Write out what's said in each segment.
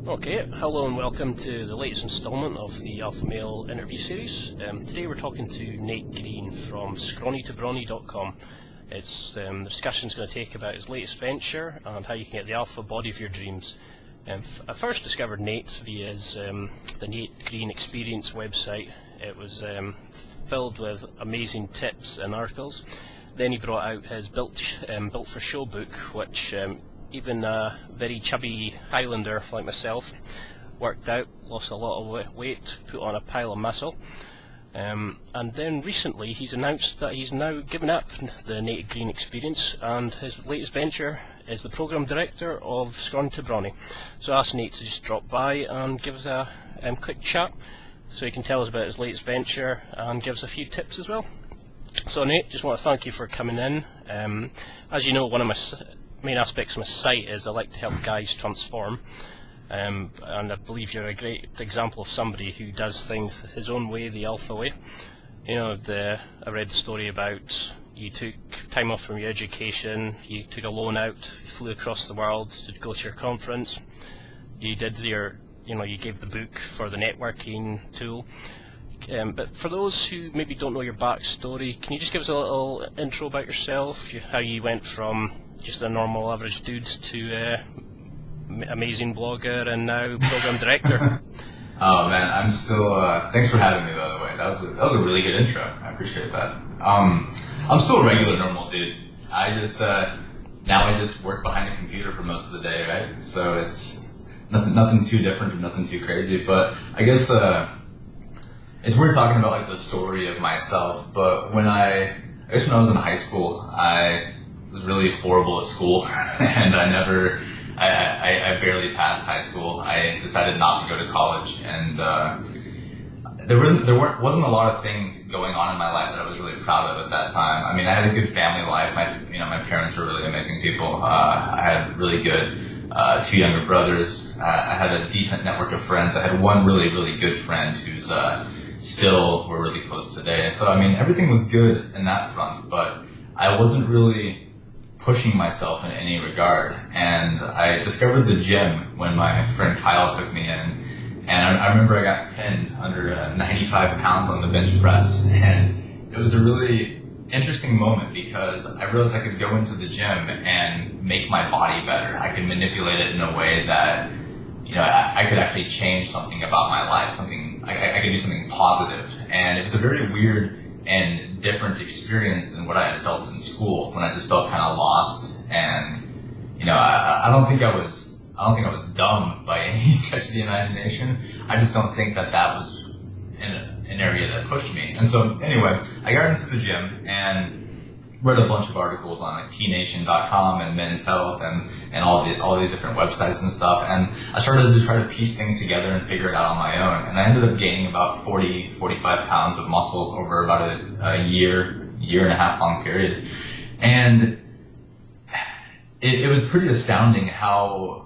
Okay, hello and welcome to the latest instalment of the Alpha Male interview series. Today we're talking to Nate Green from scrawny-to-brawny.com. The discussion is going to take about his latest venture and how you can get the alpha body of your dreams. I first discovered Nate via the Nate Green Experience website. It was filled with amazing tips and articles. Then he brought out his Built for Show book, which even a very chubby Highlander like myself worked out, lost a lot of weight, put on a pile of muscle. And then recently he's announced that he's now given up the Nate Green Experience, and his latest venture is the Program Director of Scrawny to Brawny. So I asked Nate to just drop by and give us a quick chat so he can tell us about his latest venture and give us a few tips as well. So Nate, just want to thank you for coming in. As you know, one of my main aspects of my site is I like to help guys transform, and I believe you're a great example of somebody who does things his own way, the alpha way. You know, I read the story about you took time off from your education, you took a loan out, flew across the world to go to your conference, you gave the book for the networking tool. But for those who maybe don't know your backstory, can you just give us a little intro about yourself, how you went from just a normal average dude to amazing blogger and now program director? Oh man, I'm still. Thanks for having me, by the way. That was a really good intro. I appreciate that. I'm still a regular normal dude. I just now I just work behind a computer for most of the day, right? So it's nothing too different or nothing too crazy. But I guess it's weird talking about like the story of myself. But when I was in high school, I was really horrible at school, and I barely passed high school. I decided not to go to college, and there wasn't a lot of things going on in my life that I was really proud of at that time. I mean, I had a good family life. My parents were really amazing people. I had really good two younger brothers. I had a decent network of friends. I had one really, really good friend who's still we're really close today. So I mean, everything was good in that front, but I wasn't really pushing myself in any regard. And I discovered the gym when my friend Kyle took me in, and I remember I got pinned under 95 pounds on the bench press, and it was a really interesting moment because I realized I could go into the gym and make my body better. I could manipulate it in a way that, I could actually change something about my life, I could do something positive. And it was a very weird and different experience than what I had felt in school, when I just felt kind of lost. And I don't think I was dumb by any stretch of the imagination. I just don't think that was an area that pushed me. And so anyway, I got into the gym and read a bunch of articles on like tnation.com and Men's Health and all these different websites and stuff. And I started to try to piece things together and figure it out on my own. And I ended up gaining about 45 pounds of muscle over about a year and a half long period. And it was pretty astounding how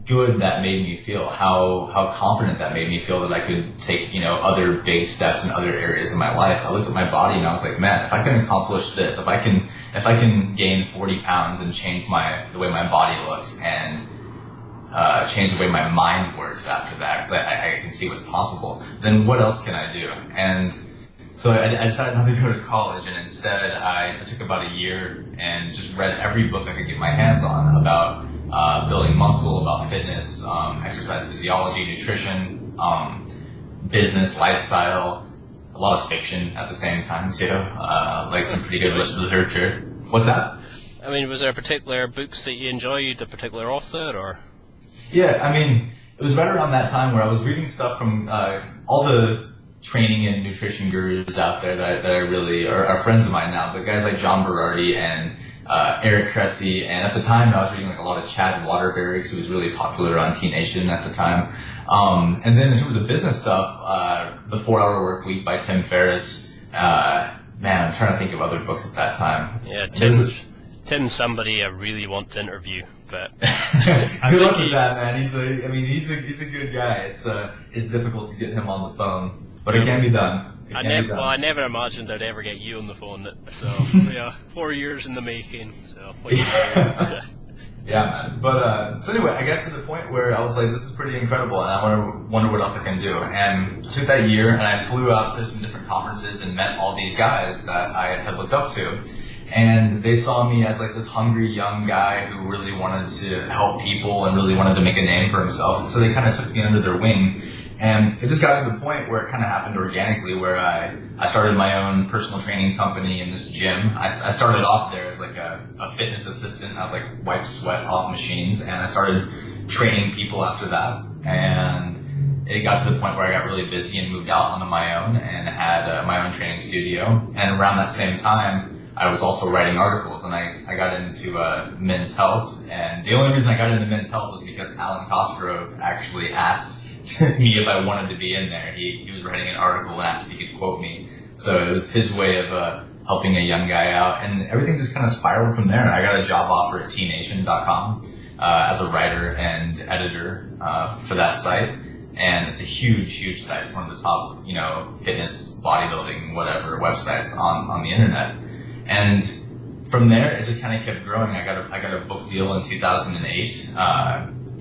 good that made me feel, how confident that made me feel that I could take, other big steps in other areas of my life. I looked at my body and I was like, man, if I can accomplish this, if I can gain 40 pounds and change the way my body looks and change the way my mind works after that, because I can see what's possible, then what else can I do? And so I decided not to go to college, and instead I took about a year and just read every book I could get my hands on about building muscle, about fitness, exercise physiology, nutrition, business, lifestyle, a lot of fiction at the same time too, like some pretty good literature. What's that? I mean, was there particular books that you enjoyed, a particular author, or? Yeah, I mean, it was right around that time where I was reading stuff from all the training and nutrition gurus out there that I really are friends of mine now, but guys like John Berardi and Eric Cressy, and at the time I was reading like a lot of Chad Waterbury, who was really popular on T Nation at the time. And then in terms of business stuff, The 4-Hour Work Week by Tim Ferriss. Man, I'm trying to think of other books at that time. Yeah, Tim's somebody I really want to interview, but good luck with that, man. He's a good guy. It's difficult to get him on the phone, but it can be done. I never imagined I'd ever get you on the phone. So yeah, 4 years in the making. So Yeah, man. But so anyway, I got to the point where I was like, this is pretty incredible, and I wonder what else I can do. And I took that year, and I flew out to some different conferences and met all these guys that I had looked up to. And they saw me as like this hungry young guy who really wanted to help people and really wanted to make a name for himself. So they kind of took me under their wing. And it just got to the point where it kind of happened organically, where I started my own personal training company in this gym. I started off there as like a fitness assistant. I was like wipe sweat off machines, and I started training people after that. And it got to the point where I got really busy and moved out onto my own and had my own training studio. And around that same time, I was also writing articles, and I got into men's health. And the only reason I got into men's health was because Alan Cosgrove actually asked me if I wanted to be in there. He was writing an article and asked if he could quote me. So it was his way of helping a young guy out, and everything just kind of spiraled from there. I got a job offer at tnation.com as a writer and editor for that site, and it's a huge site. It's one of the top, fitness, bodybuilding, whatever websites on the internet. And from there, it just kind of kept growing. I got a book deal in 2008.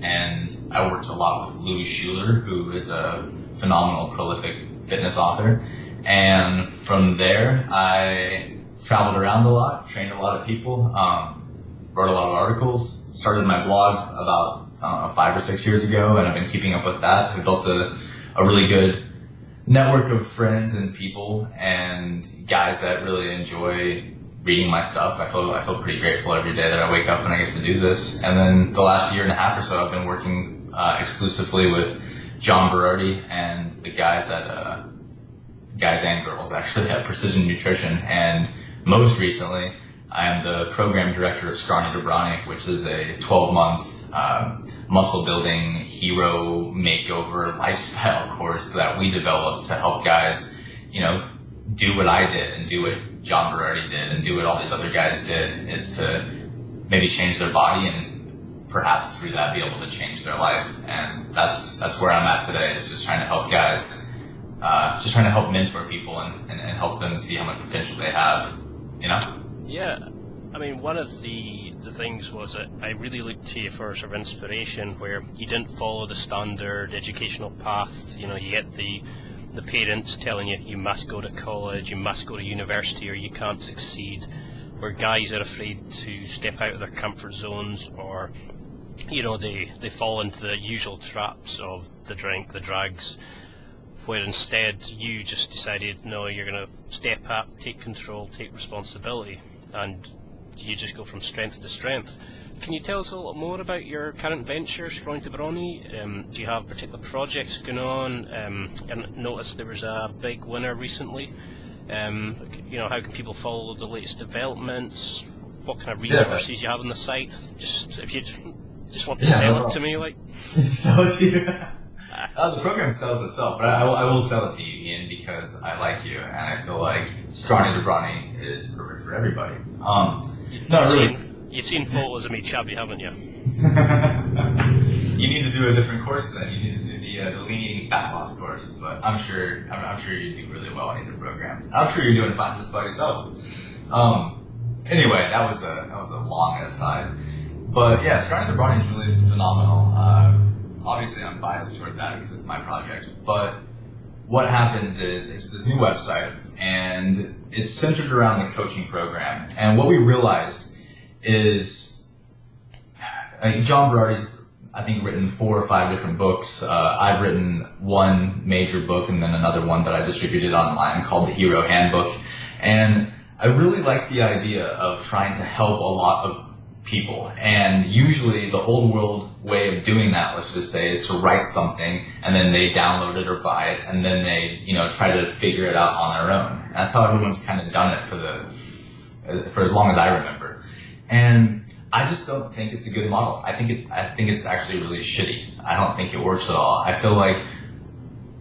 And I worked a lot with Louis Schuler, who is a phenomenal, prolific fitness author. And from there, I traveled around a lot, trained a lot of people, wrote a lot of articles, started my blog about 5 or 6 years ago, and I've been keeping up with that. I built a really good network of friends and people and guys that really enjoy reading my stuff. I feel pretty grateful every day that I wake up and I get to do this. And then the last year and a half or so, I've been working exclusively with John Berardi and the guys at guys and girls actually at Precision Nutrition. And most recently, I am the program director of Scrawny to Brawny, which is a 12-month muscle building hero makeover lifestyle course that we developed to help guys, do what I did and do what John Berardi did and do what all these other guys did, is to maybe change their body and perhaps through that be able to change their life. And that's where I'm at today, is just trying to help guys, just trying to help mentor people and help them see how much potential they have, Yeah, I mean, one of the things was that I really looked to you for sort of inspiration, where you didn't follow the standard educational path. You get the parents telling you must go to college, you must go to university, or you can't succeed, where guys are afraid to step out of their comfort zones, or they fall into the usual traps of the drink, the drugs, where instead you just decided, no, you're going to step up, take control, take responsibility, and you just go from strength to strength. Can you tell us a little more about your current venture, Scrawny to Brawny? Do you have particular projects going on? I noticed there was a big winner recently. How can people follow the latest developments? What kind of resources you have on the site? Just if you just want to sell it to me, like. Sell it to you. The program sells itself, but I will sell it to you, Ian, because I like you, and I feel like Scrawny to Brawny is perfect for everybody. You've seen photos of me chubby, haven't you? You need to do a different course then. You need to do the lean eating fat loss course. But I'm sure you do really well in either program. I'm sure you're doing fine just by yourself. Anyway, that was a long aside. But yeah, Scrawny to Brawny is really phenomenal. Obviously, I'm biased toward that because it's my project. But what happens is it's this new website, and it's centered around the coaching program. And what we realized is John Berardi's, I think, written 4 or 5 different books. I've written one major book and then another one that I distributed online called The Hero Handbook. And I really like the idea of trying to help a lot of people. And usually the old world way of doing that, let's just say, is to write something and then they download it or buy it and then they, try to figure it out on their own. And that's how everyone's kind of done it for as long as I remember. And I just don't think it's a good model. I think it's actually really shitty. I don't think it works at all. I feel like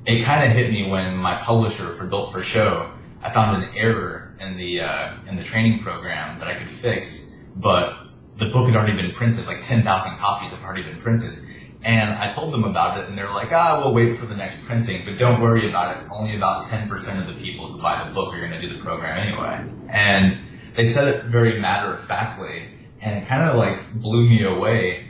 it kind of hit me when my publisher for Built for Show, I found an error in the training program that I could fix, but the book had already been printed, like 10,000 copies have already been printed. And I told them about it, and they're like, we'll wait for the next printing, but don't worry about it. Only about 10% of the people who buy the book are going to do the program anyway. And they said it very matter-of-factly, and it kind of like blew me away